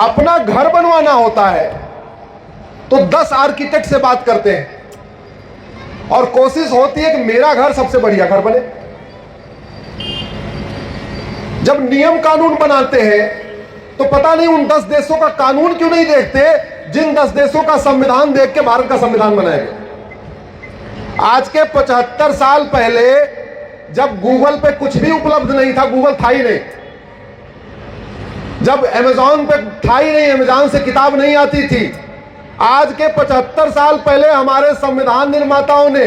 अपना घर बनवाना होता है तो 10 आर्किटेक्ट से बात करते हैं और कोशिश होती है कि मेरा घर सबसे बढ़िया घर बने। जब नियम कानून बनाते हैं तो पता नहीं उन 10 देशों का कानून क्यों नहीं देखते जिन 10 देशों का संविधान देख के भारत का संविधान बनाया गया। आज के 75 साल पहले जब गूगल पे कुछ भी उपलब्ध नहीं था, गूगल था ही नहीं, जब अमेजॉन पे था ही नहीं, अमेजॉन से किताब नहीं आती थी, आज के 75 साल पहले हमारे संविधान निर्माताओं ने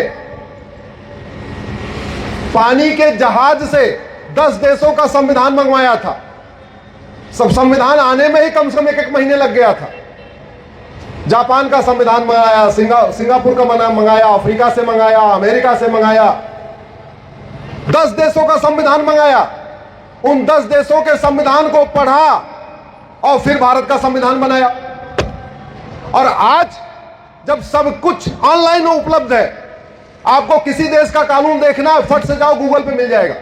पानी के जहाज से 10 देशों का संविधान मंगवाया था। सब संविधान आने में ही कम से कम 1-1 महीने लग गया था। जापान का संविधान मंगाया, सिंगापुर का मंगाया, अफ्रीका से मंगाया, अमेरिका से मंगाया, 10 देशों का संविधान मंगाया। उन 10 देशों के संविधान को पढ़ा और फिर भारत का संविधान बनाया। और आज जब सब कुछ ऑनलाइन उपलब्ध है, आपको किसी देश का कानून देखना है, फट से जाओ गूगल पे मिल जाएगा।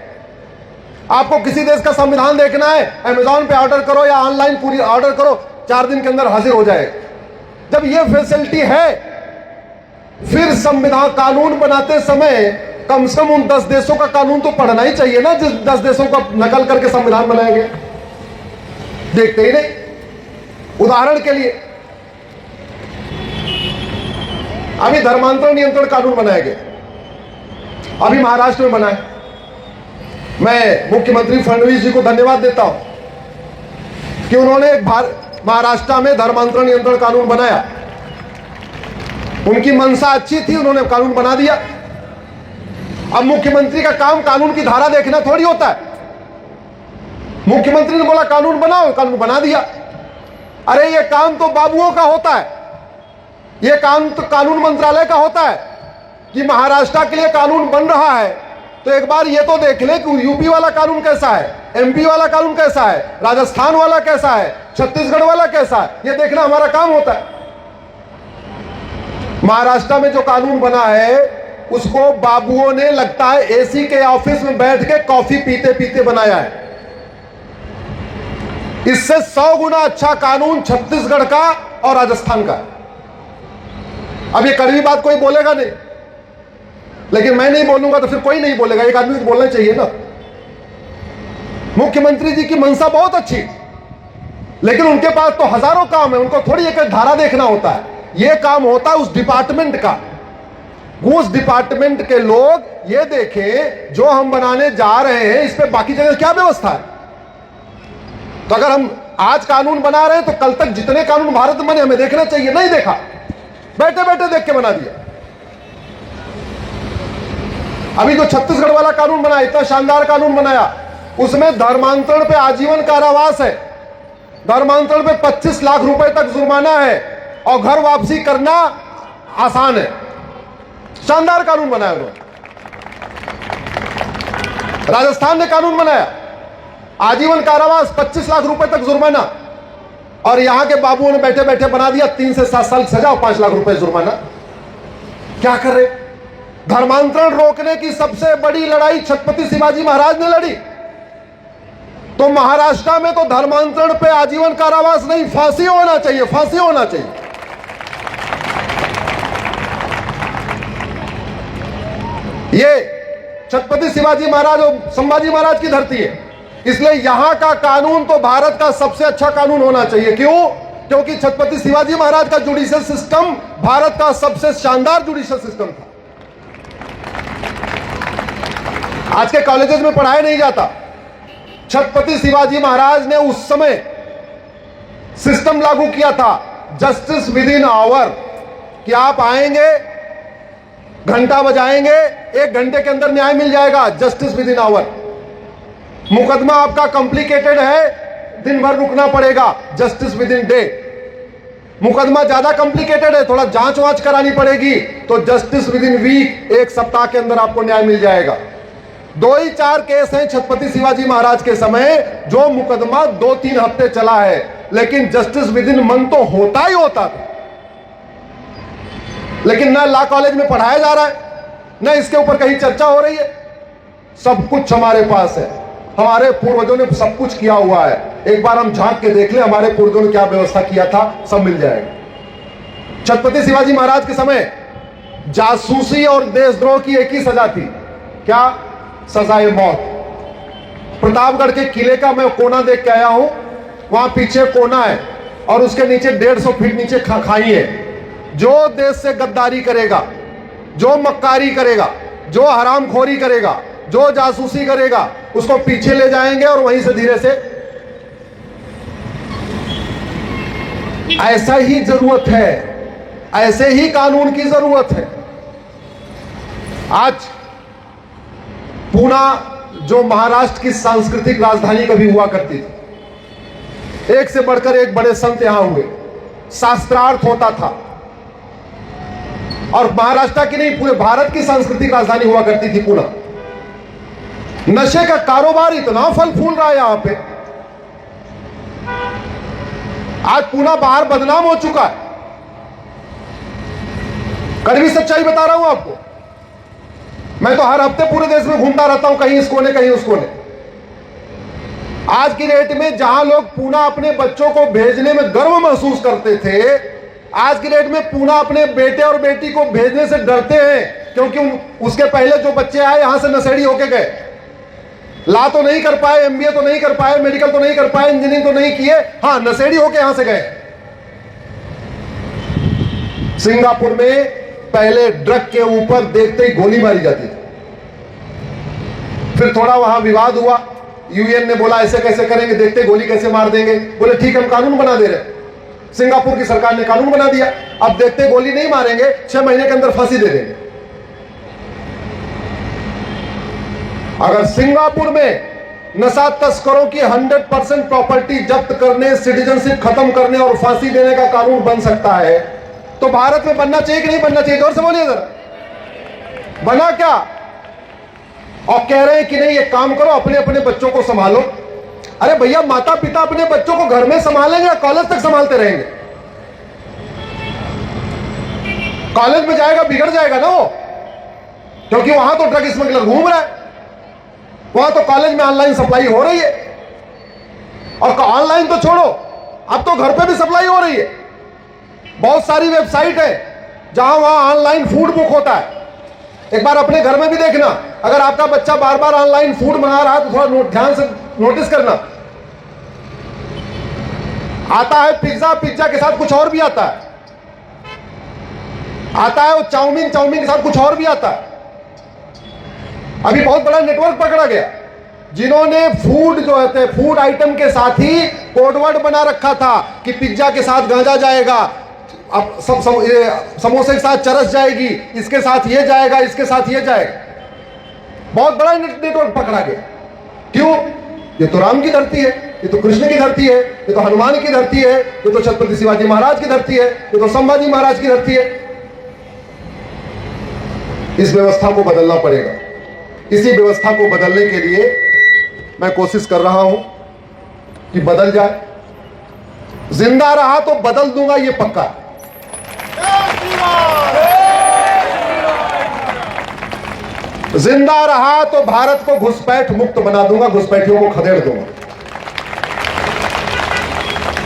आपको किसी देश का संविधान देखना है, अमेजॉन पे ऑर्डर करो या ऑनलाइन पूरी ऑर्डर करो, 4 दिन के अंदर हाजिर हो जाएगा। जब ये फैसिलिटी है, फिर संविधान कानून बनाते समय कम से कम उन 10 देशों का कानून तो पढ़ना ही चाहिए ना, जिस 10 देशों का नकल करके संविधान बनाया गया। देखते ही नहीं। उदाहरण के लिए अभी धर्मांतरण नियंत्रण कानून बनाया गया, अभी महाराष्ट्र में बना है। मैं मुख्यमंत्री फडणवीस जी को धन्यवाद देता हूं कि उन्होंने महाराष्ट्र में धर्मांतरण नियंत्रण कानून बनाया। उनकी मंशा अच्छी थी, उन्होंने कानून बना दिया। अब मुख्यमंत्री का काम कानून की धारा देखना थोड़ी होता है। मुख्यमंत्री ने बोला कानून बनाओ, कानून बना दिया। अरे ये काम तो बाबुओं का होता है, ये काम तो कानून मंत्रालय का होता है कि महाराष्ट्र के लिए कानून बन रहा है तो एक बार ये तो देख ले कि यूपी वाला कानून कैसा है, एमपी वाला कानून कैसा है, राजस्थान वाला कैसा है, छत्तीसगढ़ वाला कैसा है, ये देखना हमारा काम होता है। महाराष्ट्र में जो कानून बना है उसको बाबुओं ने लगता है एसी के ऑफिस में बैठ के कॉफी पीते पीते बनाया है। इससे 100 गुना अच्छा कानून छत्तीसगढ़ का और राजस्थान का है। अब ये कड़वी बात कोई बोलेगा नहीं, लेकिन मैं नहीं बोलूंगा तो फिर कोई नहीं बोलेगा, एक आदमी तो बोलना चाहिए ना। मुख्यमंत्री जी की मंशा बहुत अच्छी, लेकिन उनके पास तो हजारों काम है, उनको थोड़ी एक धारा देखना होता है। यह काम होता है उस डिपार्टमेंट का। उस डिपार्टमेंट के लोग ये देखें जो हम बनाने जा रहे हैं इस पे बाकी जगह क्या व्यवस्था है। तो अगर हम आज कानून बना रहे हैं तो कल तक जितने कानून भारत में बने हमें देखना चाहिए। नहीं देखा, बैठे बैठे देख के बना दिया। अभी जो छत्तीसगढ़ वाला कानून बनाया, इतना शानदार कानून बनाया, उसमें धर्मांतरण पे आजीवन कारावास है, धर्मांतरण पे 25 लाख रुपए तक जुर्माना है और घर वापसी करना आसान है। शानदार कानून बनाया उन्होंने। राजस्थान ने कानून बनाया, आजीवन कारावास, 25 लाख रुपए तक जुर्माना, और यहां के बाबुओं ने बैठे बैठे बना दिया 3 से 7 साल सजा और 5 लाख रुपए जुर्माना। क्या कर रहे? धर्मांतरण रोकने की सबसे बड़ी लड़ाई छत्रपति शिवाजी महाराज ने लड़ी, तो महाराष्ट्र में तो धर्मांतरण पे आजीवन कारावास नहीं, फांसी होना चाहिए, फांसी होना चाहिए। ये छत्रपति शिवाजी महाराज और संभाजी महाराज की धरती है, इसलिए यहां का कानून तो भारत का सबसे अच्छा कानून होना चाहिए। क्यों? क्योंकि छत्रपति शिवाजी महाराज का जुडिशियल सिस्टम भारत का सबसे शानदार जुडिशियल सिस्टम था। आज के कॉलेजेस में पढ़ाया नहीं जाता। छत्रपति शिवाजी महाराज ने उस समय सिस्टम लागू किया था, जस्टिस विद इन आवर, कि आप आएंगे, घंटा बजाएंगे, 1 घंटे के अंदर न्याय मिल जाएगा, जस्टिस विद इन आवर। मुकदमा आपका कॉम्प्लिकेटेड है, दिन भर रुकना पड़ेगा, जस्टिस विद इन डे। मुकदमा ज्यादा कॉम्प्लिकेटेड है, थोड़ा जांच वांच करानी पड़ेगी, तो जस्टिस विद इन वीक, 1 सप्ताह के अंदर आपको न्याय मिल जाएगा। 2 ही 4 केस हैं छत्रपति शिवाजी महाराज के समय जो मुकदमा 2-3 हफ्ते चला है, लेकिन जस्टिस विद इन मंथ तो होता ही होता था। लेकिन ना लॉ कॉलेज में पढ़ाया जा रहा है, ना इसके ऊपर कहीं चर्चा हो रही है। सब कुछ हमारे पास है। हमारे पूर्वजों ने सब कुछ किया हुआ है। एक बार हम झांक के देख ले हमारे पूर्वजों ने क्या व्यवस्था किया था, सब मिल जाएगा। छत्रपति शिवाजी महाराज के समय जासूसी और देशद्रोह की एक ही सजा थी, क्या? सजाए मौत। प्रतापगढ़ के किले का मैं कोना देख के आया हूं, वहां पीछे कोना है और उसके नीचे 150 फीट नीचे खाई है। जो देश से गद्दारी करेगा, जो मक्कारी करेगा, जो हरामखोरी करेगा, जो जासूसी करेगा, उसको पीछे ले जाएंगे और वहीं से धीरे से। ऐसा ही जरूरत है, ऐसे ही कानून की जरूरत है। आज पूना जो महाराष्ट्र की सांस्कृतिक राजधानी कभी हुआ करती थी, एक से बढ़कर एक बड़े संत यहां हुए, शास्त्रार्थ होता था, और महाराष्ट्र की नहीं पूरे भारत की सांस्कृतिक राजधानी हुआ करती थी पूना। नशे का कारोबार इतना फल फूल रहा है यहां पे, आज पूना बाहर बदनाम हो चुका है। कड़वी सच्चाई बता रहा हूं आपको, मैं तो हर हफ्ते पूरे देश में घूमता रहता हूं, कहीं इस कोने कहीं उस कोने। आज की डेट में जहां लोग पूना अपने बच्चों को भेजने में गर्व महसूस करते थे, आज की डेट में पूना अपने बेटे और बेटी को भेजने से डरते हैं, क्योंकि उसके पहले जो बच्चे आए यहां से नशेड़ी होके गए, ला तो नहीं कर पाए, एमबीए तो नहीं कर पाए, मेडिकल तो नहीं कर पाए, इंजीनियरिंग तो नहीं किए, हां नशेड़ी होके यहां से गए। सिंगापुर में पहले ड्रग के ऊपर देखते ही गोली मारी जाती थी, फिर थोड़ा वहां विवाद हुआ, यूएन ने बोला ऐसे कैसे करेंगे, देखते ही गोली कैसे मार देंगे, बोले ठीक हम कानून बना दे रहे। सिंगापुर की सरकार ने कानून बना दिया, अब देखते गोली नहीं मारेंगे, 6 महीने के अंदर फांसी दे देंगे। अगर सिंगापुर में नशा तस्करों की 100% प्रॉपर्टी जब्त करने, सिटीजनशिप खत्म करने और फांसी देने का कानून बन सकता है, तो भारत में बनना चाहिए कि नहीं बनना चाहिए? जोर से बोलिए जरा, बना क्या? और कह रहे हैं कि नहीं एक काम करो, अपने अपने बच्चों को संभालो। अरे भैया, माता पिता अपने बच्चों को घर में संभालेंगे या कॉलेज तक संभालते रहेंगे? कॉलेज में जाएगा बिगड़ जाएगा ना वो, क्योंकि वहां तो ड्रग स्मगलर घूम रहा है, वहां तो कॉलेज में ऑनलाइन सप्लाई हो रही है, और ऑनलाइन तो छोड़ो, अब तो घर पे भी सप्लाई हो रही है। बहुत सारी वेबसाइट है जहां वहां ऑनलाइन फूड बुक होता है। एक बार अपने घर में भी देखना, अगर आपका बच्चा बार बार ऑनलाइन फूड मंगा रहा है तो थोड़ा ध्यान से नोटिस करना। आता है पिज्जा, पिज्जा के साथ कुछ और भी आता है, आता है वो चाउमीन, चाउमीन के साथ कुछ और भी आता है। अभी बहुत बड़ा नेटवर्क पकड़ा गया जिन्होंने फूड जो है फूड आइटम के साथ ही कोडवर्ड बना रखा था कि पिज्जा के साथ गांजा जाएगा, अब समोसे के साथ चरस जाएगी, इसके साथ ये जाएगा, इसके साथ ये जाएगा। बहुत बड़ा नेटवर्क पकड़ा गया। क्यों? ये तो राम की धरती है, ये तो कृष्ण की धरती है, ये तो हनुमान की धरती है, ये तो छत्रपति शिवाजी महाराज की धरती है, ये तो संभाजी महाराज की धरती है। इस व्यवस्था को बदलना पड़ेगा। इसी व्यवस्था को बदलने के लिए मैं कोशिश कर रहा हूं कि बदल जाए। जिंदा रहा तो बदल दूंगा, ये पक्का है। जिंदा रहा तो भारत को घुसपैठ मुक्त बना दूंगा, घुसपैठियों को खदेड़ दूंगा।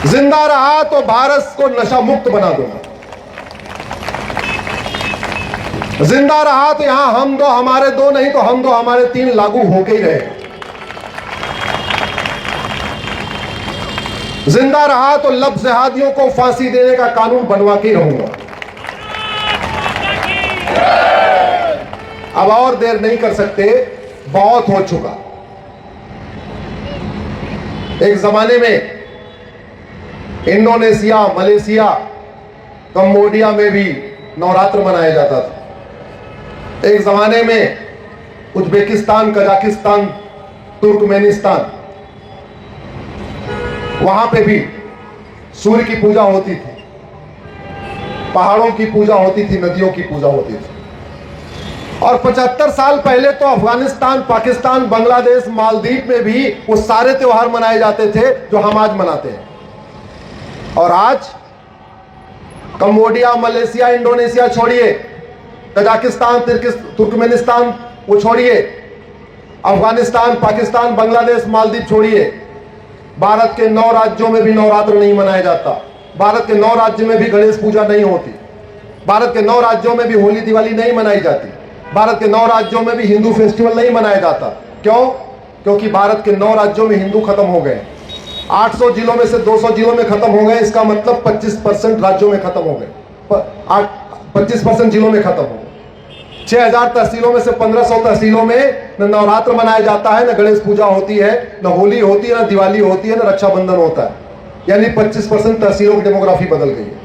जिंदा रहा तो भारत को नशा मुक्त बना दूंगा। जिंदा रहा तो यहां हम दो हमारे दो नहीं तो हम दो हमारे 3 लागू होके ही रहे। जिंदा रहा तो लब जिहादियों को फांसी देने का कानून बनवा के रहूंगा। अब और देर नहीं कर सकते, बहुत हो चुका। एक जमाने में इंडोनेशिया, मलेशिया, कंबोडिया में भी नवरात्र मनाया जाता था। एक जमाने में उज्बेकिस्तान, कजाकिस्तान, तुर्कमेनिस्तान, वहां पे भी सूर्य की पूजा होती थी, पहाड़ों की पूजा होती थी, नदियों की पूजा होती थी। और 75 साल पहले तो अफगानिस्तान, पाकिस्तान, बांग्लादेश, मालदीव में भी वो सारे त्योहार मनाए जाते थे जो हम आज मनाते हैं। और आज कंबोडिया, मलेशिया, इंडोनेशिया छोड़िए, कजाकिस्तान, तुर्कमेनिस्तान वो छोड़िए, अफगानिस्तान, पाकिस्तान, बांग्लादेश, मालदीव छोड़िए, भारत के 9 राज्यों में भी नवरात्र नहीं मनाया जाता। भारत के 9 राज्य में भी गणेश पूजा नहीं होती। भारत के 9 राज्यों में भी होली दिवाली नहीं मनाई जाती। भारत के 9 राज्यों में भी हिंदू फेस्टिवल नहीं मनाया जाता। क्यों? क्योंकि भारत के 9 राज्यों में हिंदू खत्म हो गए। 800 जिलों में से 200 जिलों में खत्म हो गए। इसका मतलब 25% राज्यों में खत्म हो गए, 25% जिलों में खत्म हो गए। 6000 तहसीलों में से 1500 तहसीलों में न नवरात्र मनाया जाता है, न गणेश पूजा होती है, न होली होती है, न दिवाली होती है, न रक्षाबंधन होता है। यानी 25% तहसीलों की डेमोग्राफी बदल गई है।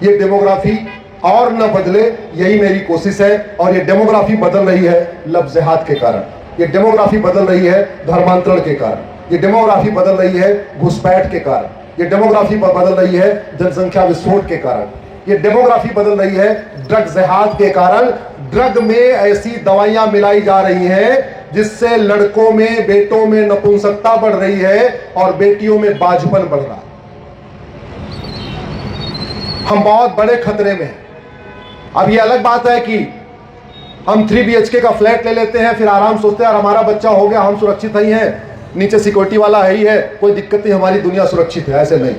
ये डेमोग्राफी और न बदले, यही मेरी कोशिश है। और ये डेमोग्राफी बदल रही है लव जिहाद के कारण, ये डेमोग्राफी बदल रही है धर्मांतरण के कारण, ये डेमोग्राफी बदल रही है घुसपैठ के कारण, ये डेमोग्राफी बदल रही है जनसंख्या विस्फोट के कारण, ये डेमोग्राफी बदल रही है ड्रग जिहाद के कारण। ड्रग में ऐसी दवाइयां मिलाई जा रही हैं जिससे लड़कों में, बेटों में नपुंसकता बढ़ रही है और बेटियों में बाझपन बढ़ रहा है। हम बहुत बड़े खतरे में हैं। अब ये अलग बात है कि हम 3 BHK का फ्लैट ले लेते हैं, फिर आराम सोचते हैं यार हमारा बच्चा हो गया, हम सुरक्षित ही हैं, नीचे सिक्योरिटी वाला है ही है, कोई दिक्कत नहीं, हमारी दुनिया सुरक्षित है। ऐसे नहीं।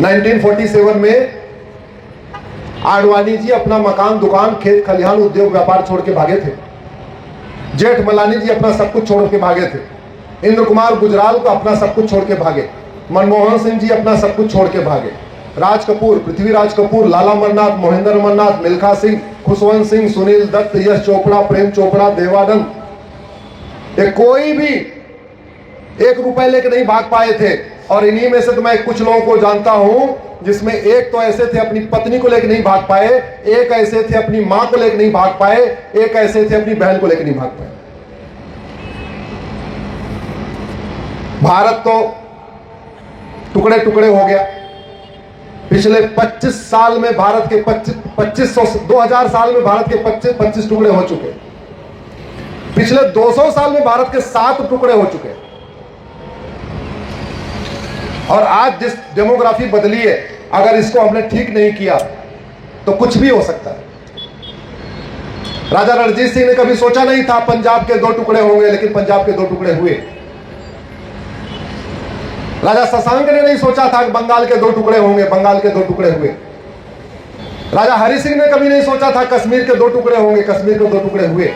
1947 में आडवाणी जी अपना मकान, दुकान, खेत खलिहान, उद्योग व्यापार छोड़ के भागे थे। जेठमलानी जी अपना सब कुछ छोड़ के भागे थे। इंद्र कुमार गुजराल को अपना सब कुछ छोड़ के भागे। मनमोहन सिंह जी अपना सब कुछ छोड़ के भागे। राज कपूर, पृथ्वीराज कपूर, लाला अमरनाथ, महेंद्र अमरनाथ, मिल्खा सिंह, खुशवंत सिंह, सुनील दत्त, यश चोपड़ा, प्रेम चोपड़ा, देवानंद, ये कोई भी 1 रुपए लेके नहीं भाग पाए थे। और इन्हीं में से तो मैं कुछ लोगों को जानता हूं जिसमें एक तो ऐसे थे अपनी पत्नी को लेकर नहीं भाग पाए, एक ऐसे थे अपनी मां को लेकर नहीं भाग पाए, एक ऐसे थे अपनी बहन को लेकर नहीं भाग पाए। भारत तो टुकड़े टुकड़े हो गया। पिछले 25 साल में भारत के 2000 साल में भारत के 25 टुकड़े हो चुके। पिछले 200 साल में भारत के 7 टुकड़े हो चुके। और आज जिस डेमोग्राफी बदली है, अगर इसको हमने ठीक नहीं किया तो कुछ भी हो सकता है। राजा रणजीत सिंह ने कभी सोचा नहीं था पंजाब के 2 टुकड़े होंगे, लेकिन पंजाब के 2 टुकड़े हुए। राजा शशांक ने नहीं सोचा था कि बंगाल के 2 टुकड़े होंगे, बंगाल के 2 टुकड़े हुए। राजा हरि सिंह ने कभी नहीं सोचा था कश्मीर के 2 टुकड़े होंगे, कश्मीर के 2 टुकड़े हुए।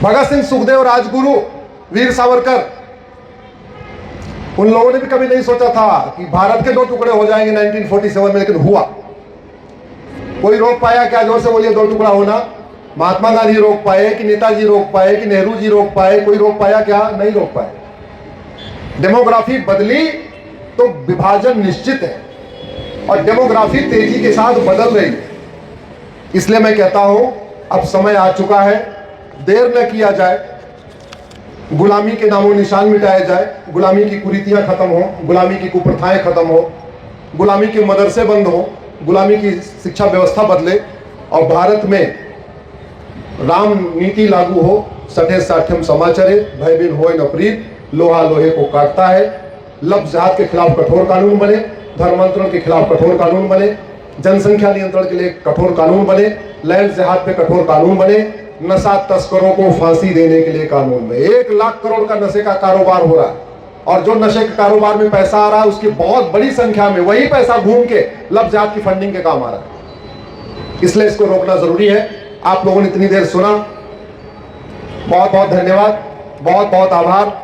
भगत सिंह, सुखदेव, राजगुरु, वीर सावरकर, उन लोगों ने भी कभी नहीं सोचा था कि भारत के 2 टुकड़े हो जाएंगे 1947 में, लेकिन हुआ। कोई रोक पाया क्या? जोर से बोलिए, 2 टुकड़ा होना। महात्मा गांधी रोक पाए कि नेताजी रोक पाए कि नेहरू जी रोक पाए? कोई रोक पाया क्या? नहीं रोक पाए। डेमोग्राफी बदली तो विभाजन निश्चित है, और डेमोग्राफी तेजी के साथ बदल रही है। इसलिए मैं कहता हूं अब समय आ चुका है, देर न किया जाए, गुलामी के नामों निशान मिटाए जाए, गुलामी की कुरीतियां खत्म हो, गुलामी की कुप्रथाएं खत्म हो, गुलामी के मदरसे बंद हो, गुलामी की शिक्षा व्यवस्था बदले और भारत में राम नीति लागू हो। सठे साठ्यम समाचरे, भयबिन होय न प्रीत, लोहा लोहे को काटता है। लव जिहाद के खिलाफ कठोर कानून बने, धर्मांतरण के खिलाफ कठोर कानून बने, जनसंख्या नियंत्रण के लिए कठोर कानून बने, लैंड जिहाद पे कठोर कानून बने, नशा तस्करों को फांसी देने के लिए कानून में। 1 लाख करोड़ का नशे का कारोबार हो रहा है, और जो नशे के कारोबार में पैसा आ रहा है उसकी बहुत बड़ी संख्या में वही पैसा घूम के लव जिहाद की फंडिंग के काम आ रहा है। इसलिए इसको रोकना जरूरी है। आप लोगों ने इतनी देर सुना, बहुत बहुत धन्यवाद, बहुत बहुत आभार।